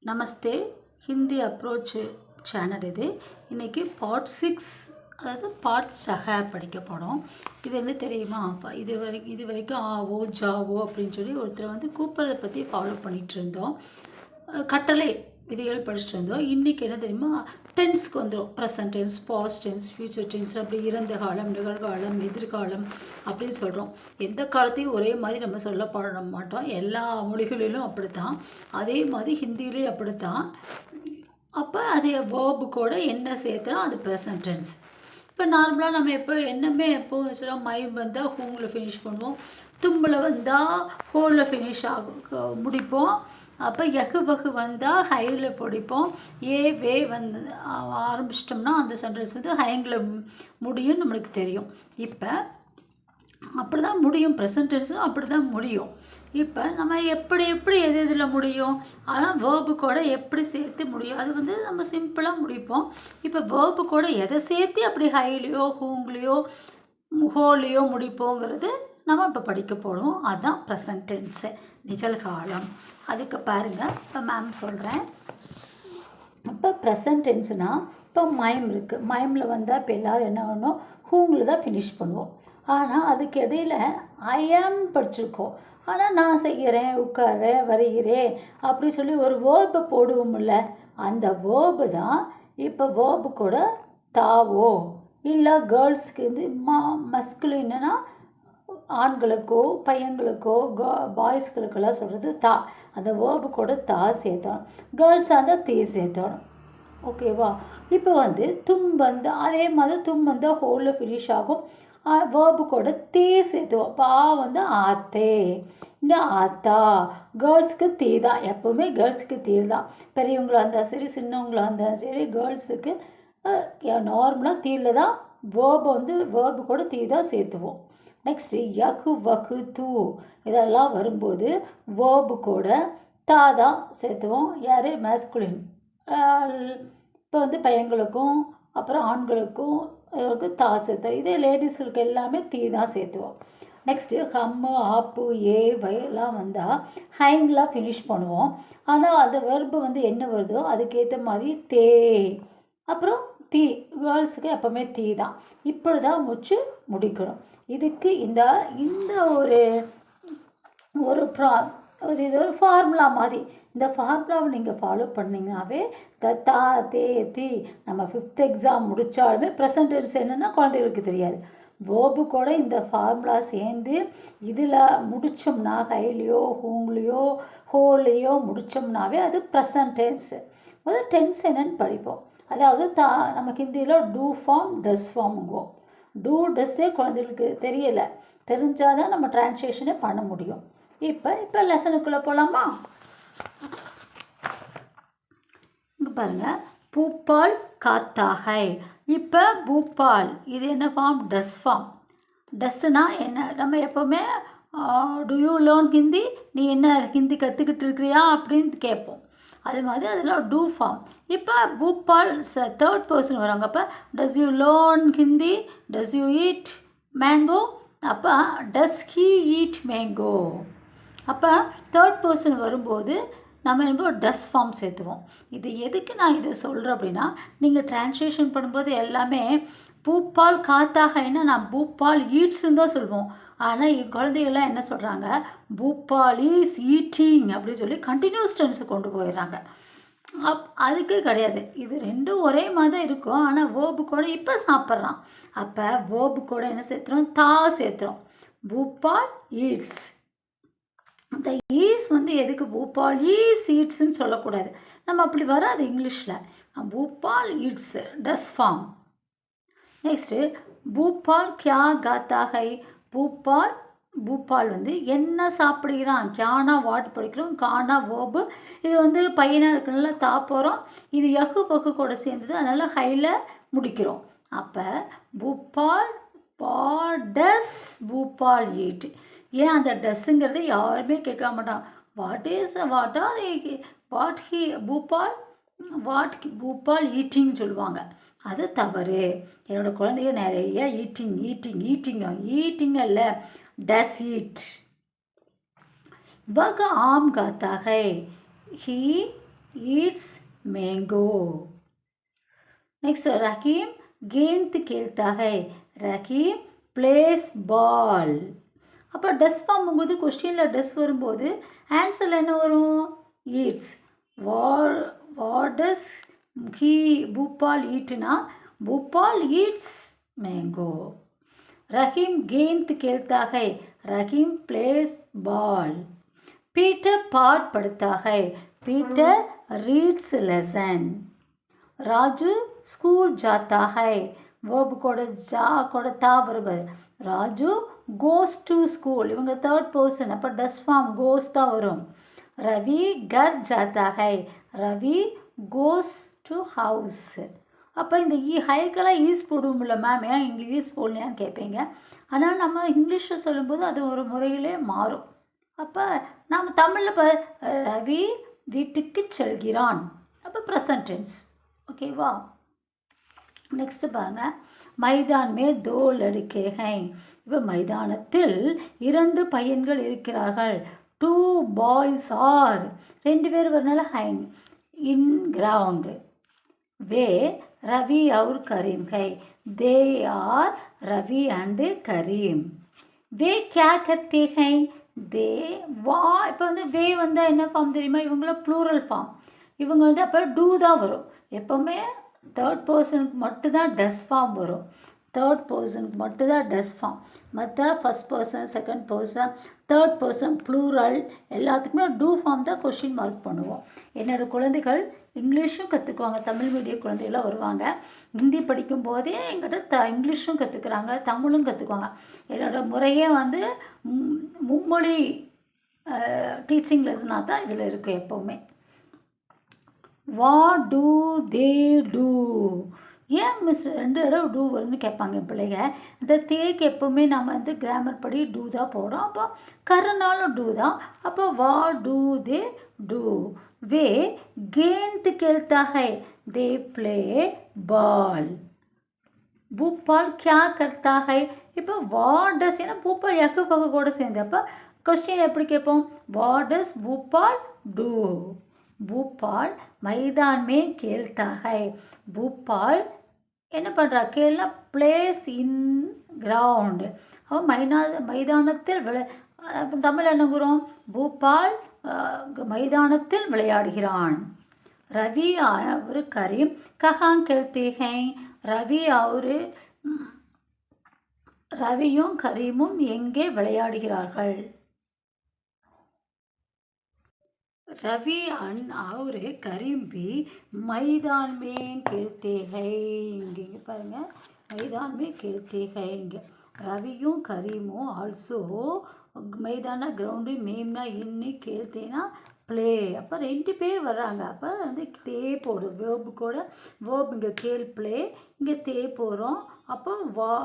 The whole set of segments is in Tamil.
நமஸ்தே ஹிந்தி அப்ரோச் சேனல் இது. இன்றைக்கி பார்ட் 6 அதாவது பார்ட் சஹ படிக்க போகிறோம். இது என்ன தெரியுமா? இது வரைக்கும் ஆவோ ஜாவோ அப்படின்னு சொல்லி ஒருத்தர் வந்து கூப்பிட்றதை பற்றி ஃபாலோ பண்ணிகிட்டு இருந்தோம். கட்டளை விதிகள் படிச்சுட்டு இருந்தோம். இன்றைக்கி என்ன தெரியுமா? டென்ஸ்க்கு வந்துடும். Present tense, past tense, future tense, அப்படி இறந்த காலம், நிகழ்காலம், எதிர்காலம் அப்படின்னு சொல்கிறோம். எந்த காலத்தையும் ஒரே மாதிரி நம்ம சொல்ல பாட மாட்டோம். எல்லா மொழிகளிலும் அப்படித்தான். அதே மாதிரி ஹிந்திலையும் அப்படித்தான். அப்போ அதே வேர்பு கூட என்ன சேர்த்துனா அது ப்ரெசன்ட் டென்ஸ். இப்போ நார்மலாக நம்ம எப்போ வச்சுருவோம், மை வந்தால் ஹூங்கில் ஃபினிஷ் பண்ணுவோம், தும்பில் வந்தால் ஹோலில் ஃபினிஷ் முடிப்போம். அப்போ யகு வகு வந்தால் ஹையில் பிடிப்போம். வே வந்து ஆரம்பிச்சிட்டோம்னா அந்த சென்டென்ஸ் வந்து ஹைங்கில் முடியும்னு நம்மளுக்கு தெரியும். இப்போ அப்படி தான் முடியும், ப்ரெசன்ட் டென்ஸும் அப்படி தான் முடியும். இப்போ நம்ம எப்படி எதில் முடியும், ஆனால் வேர்பு கூட எப்படி சேர்த்து முடியும், அது வந்து நம்ம சிம்பிளாக முடிப்போம். இப்போ வேர்பு கூட எதை சேர்த்து அப்படி ஹைலையோ ஹூங்லேயோ ஹோலையோ முடிப்போங்கிறது நம்ம இப்போ படிக்க போகிறோம். அதுதான் ப்ரெசன்ட் டென்ஸு, நிகழ்காலம். அதுக்கு பாருங்கள், இப்போ மேம் சொல்கிறேன். இப்போ ப்ரெசன்ட் டென்ஸ்னால் இப்போ மைம் இருக்குது. மைமில் வந்தால் இப்போ எல்லோரும் என்ன பண்ணணும், ஹூங்கில் தான் ஃபினிஷ் பண்ணுவோம். ஆனால் அதுக்கு இடையில் ஐஎம் படிச்சிருக்கோம். ஆனால் நான் செய்கிறேன், உட்கார்றேன், வருகிறேன் அப்படி சொல்லி ஒரு வேர்பை போடுவோம்ல, அந்த வேர்பு தான் இப்போ வேர்பு கூட தாவோ இல்லை கேர்ள்ஸ்க்கு வந்து மஸ்குலின்னா ஆண்களுக்கோ பையன்களுக்கோ பாய்ஸ்களுக்கெல்லாம் சொல்கிறது தா. அந்த வேர்பு கூட தா சேர்த்தோம். கேர்ள்ஸாக இருந்தால் தீ சேர்த்தோம். ஓகேவா? இப்போ வந்து தும் வந்து அதே மாதிரி தும் வந்து ஹோலில் ஃபினிஷ் ஆகும். வேர்பு கூட தீ சேர்த்துவோம். பா வந்து ஆத்தே, இங்கே ஆத்தா. கேர்ள்ஸுக்கு தீ தான், எப்போவுமே கேர்ள்ஸுக்கு தீ தான். பெரியவங்களாக இருந்தால் சரி, சின்னவங்களாக இருந்தாலும் சரி, கேர்ள்ஸுக்கு நார்மலாக தீயில் தான் வேர்பு கூட தீ தான் சேர்த்துவோம். நெக்ஸ்ட்டு யகு வகு தூ இதெல்லாம் வரும்போது வேர்பு கூட தா தான் சேர்த்துவோம். யார்? மேஸ்குலின். இப்போ வந்து பையன்களுக்கும் அப்புறம் ஆண்களுக்கும் தா சேர்த்தோம். இதே லேடிஸுக்கு எல்லாமே தீ தான் சேர்த்துவோம். நெக்ஸ்ட்டு ஹம்மு ஆப்பு ஏ வயெல்லாம் வந்தால் ஹைங்கெலாம் ஃபினிஷ் பண்ணுவோம். ஆனால் அந்த வெர்பு வந்து என்ன வருதோ அதுக்கேற்ற மாதிரி தே அப்புறம் தீ. கேர்ள்ஸுக்கு எப்போவுமே தீ தான். இப்படி தான் முடிக்கணும். இதுக்கு இந்த இது ஒரு ஃபார்முலா மாதிரி. இந்த ஃபார்முலாவை நீங்கள் ஃபாலோ பண்ணிங்கனாவே தா தே தி நம்ம 5th எக்ஸாம் முடித்தாலுமே ப்ரெசன்ட் டென்ஸ் என்னென்னா குழந்தைகளுக்கு தெரியாது. வேர்பு கூட இந்த ஃபார்முலா சேர்ந்து இதில் முடித்தோம்னா ஹைலையோ ஹூங்லேயோ ஹோலையோ முடித்தோம்னாவே அது ப்ரெசன்ட் டென்ஸு. முதல்ல டென்ஸ் என்னன்னு படிப்போம். அதாவது நமக்கு ஹிந்தியில் டூ ஃபார்ம் டஸ் ஃபார்முங்குவோம். டூ டஸ்ஸே குழந்தைகளுக்கு தெரியலை, தெரிஞ்சால் தான் நம்ம ட்ரான்ஸ்லேஷனே பண்ண முடியும். இப்போ லெசனுக்குள்ளே போகலாமா? இங்கே பாருங்கள், பூப்பால் காத்தாகை. இப்போ பூப்பால் இது என்ன ஃபார்ம்? டஸ் ஃபார்ம். டஸ்ஸுனா என்ன? நம்ம எப்போவுமே டு யூ லேர்ன் ஹிந்தி, நீ என்ன ஹிந்தி கற்றுக்கிட்டு இருக்கிறியா அப்படின்னு கேட்போம். அது மாதிரி அதில் டூ ஃபார்ம். இப்போ பூப்பால் தேர்ட் பர்சன் வராங்க. அப்போ டஸ் you learn Hindi, does you eat mango, அப்போ டஸ் ஹீ ஈட் மேங்கோ. அப்போ தேர்ட் பர்சன் வரும்போது நம்ம என்ன டஸ் ஃபார்ம் சேர்த்துவோம். இது எதுக்கு நான் இதை சொல்கிறேன் அப்படின்னா, நீங்கள் ட்ரான்ஸ்லேஷன் பண்ணும்போது எல்லாமே பூப்பால் காத்தாகைன்னா நான் பூப்பால் ஈட்ஸுன்னு தான் சொல்லுவோம். ஆனால் என் குழந்தைகள்லாம் என்ன சொல்கிறாங்க, பூப்பால் இஸ் ஈட்டிங் அப்படின்னு சொல்லி கண்டினியூஸ் டென்ஸு கொண்டு போயிடுறாங்க. அதுக்கு கிடையாது. இது ரெண்டும் ஒரே மாதிரி தான் இருக்கும். ஆனால் வேர்பு கூட இப்போ சாப்பிட்றான். அப்போ வேர்பு கூட என்ன சேர்த்துறோம்? தா சேர்த்துறோம். பூப்பால் ஈட்ஸ். அந்த ஈஸ் வந்து எதுக்கு பூப்பால் ஈஸ் ஈட்ஸ்ன்னு சொல்லக்கூடாது. நம்ம அப்படி வராது இங்கிலீஷில். பூப்பால் ஈட்ஸ் டஸ் ஃபார்ம். நெக்ஸ்ட்டு பூப்பால் கியா காத்தாகை. பூப்பால் வந்து என்ன சாப்பிடுகிறான். கியானா வாட் படிக்கிறோம், கானா வேர்பு. இது வந்து பையனாக இருக்கனால தா போகிறோம். இது யகு பகு கூட சேர்ந்தது, அதனால் ஹையில் முடிக்கிறோம். அப்போ பூப்பால் டஸ் பூப்பால் ஈட். ஏன் அந்த டஸ்ஸுங்கிறது யாருமே கேட்க மாட்டான். பூப்பால் ஈட்டிங் சொல்லுவாங்க. அது தவறு. என்னோடய குழந்தைங்க நிறைய ஈட்டிங் அல்ல, டஸ் ஈட். வக ஆம் காத்தாகை. He eats mango. Next, Rakim गेंद खेलता है. Rakim plays ball. அப்போ டஸ் வாங்கும்போது கொஸ்டினில் டஸ் வரும்போது ஆன்சரில் என்ன வரும்? ஈட்ஸ். வாட் டஸ் பூபால் ஈட்னா பூபால் ஈட்ஸ் மேங்கோ. रहीम गेंद खेलता है. रहीम प्लेस बॉल. पीटर पाठ पढ़ता है. Peter reads lesson. Raju school जाता है. वर्ब कोड जा कोड ता verb. Raju goes to school. இவங்க third person. அப்போ does form goes தான் வரும். रवि घर जाता है. Ravi goes to house. அப்போ இந்த ஹைக்கெல்லாம் ஈஸ் போடுவோம்ல மேம், ஏன் இங்கே ஈஸ் போடலையான்னு கேட்பீங்க. ஆனால் நம்ம இங்கிலீஷில் சொல்லும்போது அது ஒரு முறையிலே மாறும். அப்போ நம்ம தமிழில் இப்போ ரவி வீட்டுக்கு செல்கிறான், அப்போ ப்ரெசன்ட் டென்ஸ். ஓகேவா? நெக்ஸ்ட்டு பாருங்கள், மைதான் மே தோ லடுக்கே ஹை. இப்போ மைதானத்தில் 2 பையன்கள் இருக்கிறார்கள். 2 பாய்ஸ் ஆர், 2 பேர் வரனால ஹைன். இன் கிரவுண்டு வே रवि और करीम है. दे आर रवि एंड करीम. वे क्या करते हैं? दे வா. இப்போ வந்து வே வந்தால் என்ன ஃபார்ம் தெரியுமா? இவங்கள ப்ளூரல் ஃபார்ம். இவங்க வந்து அப்போ டூ தான் வரும். எப்போவுமே தேர்ட் பர்சனுக்கு மட்டும்தான் டஸ் ஃபார்ம் வரும். தேர்ட் பர்சனுக்கு மட்டும்தான் டஸ் ஃபார்ம். மற்ற first person, second person, third person, plural எல்லாத்துக்குமே டூ ஃபார்ம் தான் கொஷின் மார்க் பண்ணுவோம். என்னோடய குழந்தைகள் இங்கிலீஷும் கற்றுக்குவாங்க. தமிழ் மீடியம் குழந்தைகளாம் வருவாங்க. ஹிந்தி படிக்கும் போதே எங்கிட்ட இங்கிலீஷும் கற்றுக்குறாங்க, தமிழும் கற்றுக்குவாங்க. என்னோடய முறையே வந்து மும்மொழி டீச்சிங் லெசனாக தான் இதில் இருக்கும் எப்போவுமே. What do they do. ஏன் மிஸ் 2 தடவை டூ வரும்னு கேட்பாங்க பிள்ளைங்க. இந்த தேக்கு எப்போவுமே நம்ம வந்து கிராமர் படி டூ தான் போடும். அப்போ கருனாலும் டூ தான். அப்போ வா டூ தே டூ. வே गेंद खेलता है. They play ball. भूपाल क्या करता है. இப்போ வாட் டஸ், ஏன்னா பூப்பால் எக்கு பக்க கூட சேர்ந்து அப்போ கொஸ்டின் எப்படி கேட்போம்? What does Bhupal do. Bhupal மைதான் மே खेलता है. பூபால் என்ன பண்ணுறா? கேள்னா பிளேஸ் இன் கிரவுண்டு. அவன் மைதானத்தில் தமிழ் என்னங்கிறோம்? பூபால் மைதானத்தில் விளையாடுகிறான். ரவி और करीम कहाँ खेलते हैं. ரவியும் கரீமும் எங்கே விளையாடுகிறார்கள்? रवि और करीम भी मैदान में खेलते हैं. இங்கே பாருங்கள், मैदान में खेलते हैं. இங்கே ரவியும் கரீமும் ஆல்சோ மைதானா கிரவுண்டு மேம்னா இன்னி கேள்த்தேனா ப்ளே. அப்போ 2 பேர் வர்றாங்க. அப்போ வந்து தே போடும் வேர்பு கூட. வேர்ப் இங்கே கேள் ப்ளே, இங்கே தே போகிறோம். அப்போ வா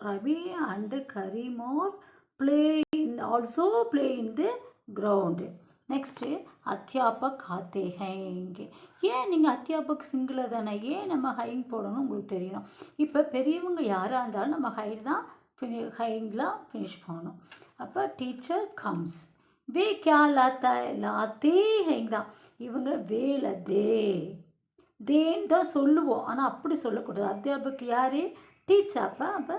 ரவி அண்டு கரீமோர் play in also play in the ground. Next அத்தியாபக் ஆத்தே ஹை. இங்கே ஏன் நீங்கள் அத்தியாபக் சிங்கிள் தானே, ஏன் நம்ம ஹைங் போடணும் உங்களுக்கு தெரியணும். இப்போ பெரியவங்க யாராக இருந்தாலும் நம்ம ஹை தான் ஹைங்கெலாம் ஃபினிஷ் பண்ணணும். அப்போ டீச்சர் கம்ஸ். வே கியா லாத்தா லாத்தே ஹைங் தான். இவங்க வேல தேன்னு தான் சொல்லுவோம், ஆனால் அப்படி சொல்லக்கூடாது. அத்தியாபக் யார்? டீச்சர். அப்போ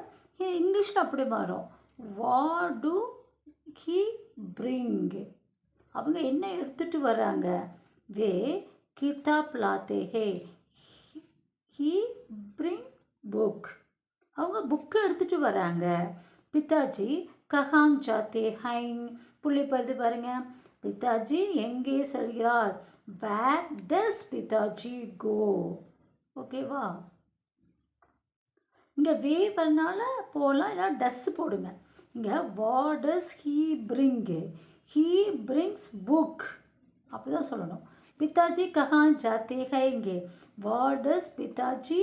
இங்கிலீஷில் அப்படி மாறும். What do he bring. அவங்க என்ன எடுத்துகிட்டு வராங்க? வே கிதாப் லாத்தே ஹே. He bring book. அவங்க புக்கு எடுத்துகிட்டு வராங்க. பிதாஜி கஹாங் ஜாத்தே ஹைங். புள்ளி பருது பாருங்க. பிதாஜி எங்கே செல்கிறார்? வேர் டஸ் பிதாஜி கோ. ஓகேவா? இங்கே வே வரனால போகலாம், இல்லை டஸ் போடுங்க. இங்கே what does he bring. He brings book. அப்படி தான் சொல்லணும். பிதாஜி கஹாங் ஜாத்தே ஹை. இங்கே வாட் டஸ் பிதாஜி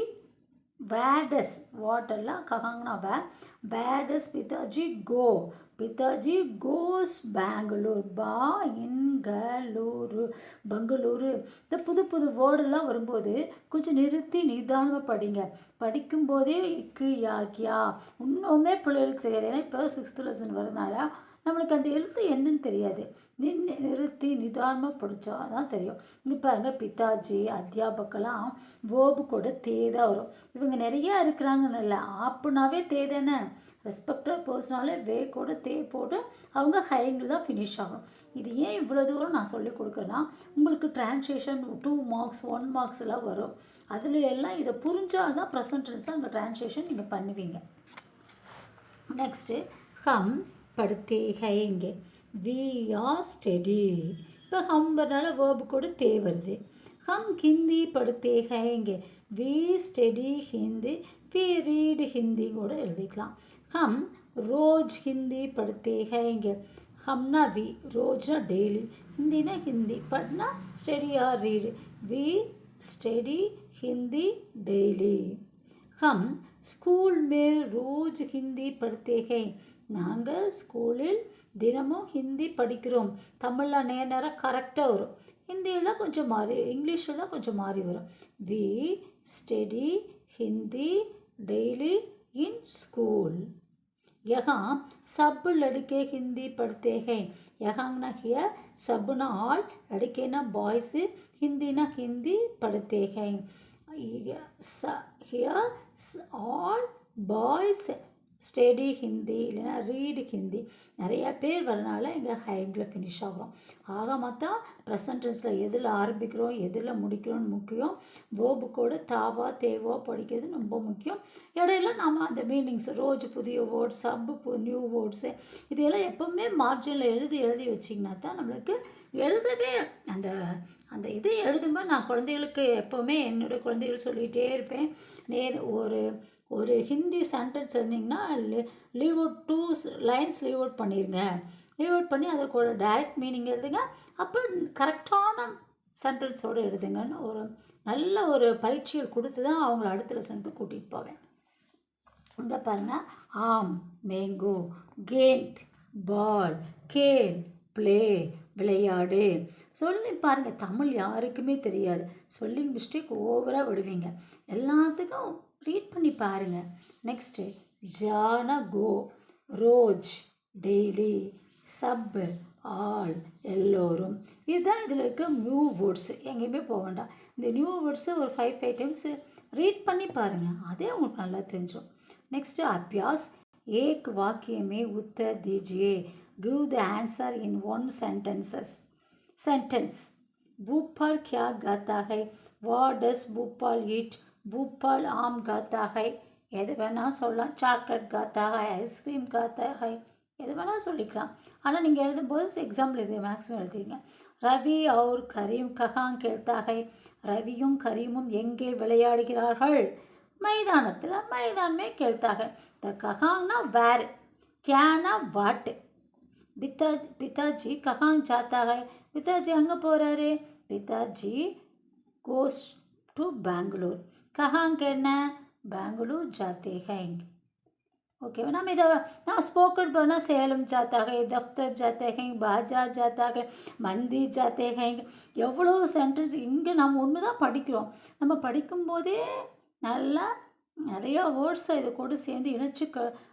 where does வாட்டெல்லாம் கஹாங்னா where does பிதாஜி go. பிதாஜி கோஸ் பெங்களூர். பா இன்களூரு பெங்களூரு. இந்த புது புது வேர்டெல்லாம் வரும்போது கொஞ்சம் நிறுத்தி நிதானமாக படிங்க. படிக்கும்போதே இக்கு யா கியா இன்னுமே பிள்ளைகளுக்கு தெரியாது. ஏன்னா இப்போ 6th லெசன் வரதுனால நம்மளுக்கு அந்த எழுத்து என்னன்னு தெரியாது. நிறுத்தி நிதானமாக படித்தா தான் தெரியும். இங்கே பாருங்கள், பிதாஜி, அத்தியாபக்கெல்லாம் வேர்பு கூட தே தான் வரும். இவங்க நிறையா இருக்கிறாங்கன்னு இல்லை, ஆப்புனாவே தே தானே. ரெஸ்பெக்டட் பர்சனாலே வே கூட தே போட்டு அவங்க ஹைங்கில் தான் ஃபினிஷ் ஆகும். இது ஏன் இவ்வளோ தூரம் நான் சொல்லி கொடுக்குறேன்னா, உங்களுக்கு ட்ரான்ஸ்லேஷன் 2 மார்க்ஸ் 1 மார்க்ஸ் எல்லாம் வரும். அதில் எல்லாம் இதை புரிஞ்சால் தான் ப்ரெசன்ட் டென்ஸாக அங்கே ட்ரான்ஸ்லேஷன் நீங்கள் பண்ணுவீங்க. நெக்ஸ்ட்டு ஹம் படுத்தே ஹைங்க, வி ஆர் ஸ்டடி. இப்போ ஹம் வரனால வேர்பு கூட தே வருது. ஹம் ஹிந்தி படுத்தே ஹைங்க, we study Hindi, we read Hindi கூட எழுதிக்கலாம். हम रोज हिंदी पढ़ते हैंगे. हमना वी, रोजना डेली, हिंदी ना हिंदी, पढ़ना स्टडी और read, we study Hindi daily. हम स्कूल में रोज हिंदी पढ़ते हैं. நாங்கள் ஸ்கூலில் தினமும் ஹிந்தி படிக்கிறோம். தமிழில் நேரம் கரெக்டாக வரும், ஹிந்தியில் தான் கொஞ்சம் மாறி, இங்கிலீஷில் தான் கொஞ்சம் மாறி வரும். We study Hindi daily in school. यहाँ सब लड़के हिंदी पढ़ते हैं. यहाँ ना हियर, सब ना ऑल, लड़के ना बॉयज़, हिंदी ना हिंदी पढ़ते हैं. Here all boys study Hindi இல்லைனா ரீடு ஹிந்தி. நிறையா பேர் வரனால இங்கே ஹைங்கில் ஃபினிஷ் ஆகிறோம். ஆக மொத்தம் ப்ரெசன்ட் டென்ஸில் எதில் ஆரம்பிக்கிறோம் எதில் முடிக்கிறோன்னு முக்கியம். வேர்பு கூட தாவா தேவா படிக்கிறது ரொம்ப முக்கியம். இடையில நாம் அந்த மீனிங்ஸ், ரோஜ் புதிய வேர்ட்ஸ், சப்பு நியூ வேர்ட்ஸு, இதெல்லாம் எப்போவுமே மார்ஜினில் எழுதி வச்சிங்கன்னா தான் நம்மளுக்கு எழுதவே அந்த அந்த இது எழுதும்போது நான் குழந்தைகளுக்கு எப்போவுமே என்னுடைய குழந்தைகள் சொல்லிகிட்டே இருப்பேன். ஒரு ஹிந்தி சென்டென்ஸ் இருந்தீங்கன்னா leave out 2 lines leave out பண்ணிடுங்க. லீவ் அவுட் பண்ணி அதை கூட டைரக்ட் மீனிங் எழுதுங்க, அப்புறம் கரெக்டான சென்டென்ஸோடு எழுதுங்கன்னு ஒரு நல்ல ஒரு பயிற்சிகள் கொடுத்து தான் அவங்கள அடுத்த லெசனுக்கு கூட்டிகிட்டு போவேன். இங்கே பாருங்கள், ஆம் மேங்கோ, கேந்த் பால், கேல் ப்ளே விளையாடு. சொல்லி பாருங்கள், தமிழ் யாருக்குமே தெரியாது, ஸ்பெல்லிங் மிஸ்டேக் ஓவராக விடுவீங்க. எல்லாத்துக்கும் ரீட் பண்ணி பாருங்கள். நெக்ஸ்ட்டு ஜானா கோ, ரோஜ் டெய்லி, சப் ஆல் எல்லோரும். இதுதான் இதில் இருக்க நியூ வேர்ட்ஸு. எங்கேயுமே போக வேண்டாம். இந்த நியூ வேர்ட்ஸு ஒரு 5 டைம்ஸு ரீட் பண்ணி பாருங்கள், அதே உங்களுக்கு நல்லா தெரிஞ்சும். நெக்ஸ்ட்டு அபியாஸ், एक वाक्य में उत्तर दीजिए. Give the answer in 1 sentence. Bhopal क्या गाता है? व्हाट डस भोपाल ईट? भोपाल आम गाता है. எது வேணால் சொல்லலாம். சாக்லேட் காத்தா है, ஐஸ்கிரீம் காத்தா है, எது வேணால் சொல்லிக்கலாம். ஆனால் நீங்கள் எழுதும்போது எக்ஸாம்பிள் இது மேக்ஸிமம் எழுதிங்க. ரவி और கரீம் கஹாங் खेलता है. ரவியும் கரீமும் எங்கே விளையாடுகிறார்கள்? மைதானத்தில், மைதானமே खेलता है. த கஹாங்னா வேர், கியானா வாட். பிதாஜி கஹாங் ஜாத்தா है. பிதாஜி அங்கே போகிறாரு. பிதாஜி கோஸ் டு பெங்களூர். கஹாங் என்ன? பெங்களூர் ஜாத்தே हैं. ஓகேவா? நம்ம இதை நான் ஸ்போக்கன் பண்ணால் சேலம் ஜாத்தா है, தஃப்தர் ஜாத்தே हैं, பாஜார் ஜாத்தா है, மந்திர் ஜாத்தே हैं. எவ்வளோ சென்டென்ஸ் இங்கே நம்ம ஒன்று தான் படிக்கிறோம். நம்ம படிக்கும்போதே நல்லா நிறையா வேர்ட்ஸை இதை கூட சேர்ந்து இணைச்சி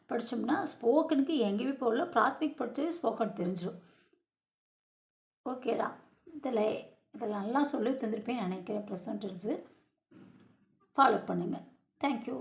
படித்தோம்னா ஸ்போக்கனுக்கு எங்கேயுமே போகல. பிராத்மிக் படித்தவே ஸ்போக்கன் தெரிஞ்சிடும். ஓகேடா, இதில் நல்லா சொல்லி தந்திருப்பேன் நினைக்கிறேன். ப்ரெசன்ட் டென்ஸு ஃபாலோ பண்ணுங்கள். தேங்க்யூ.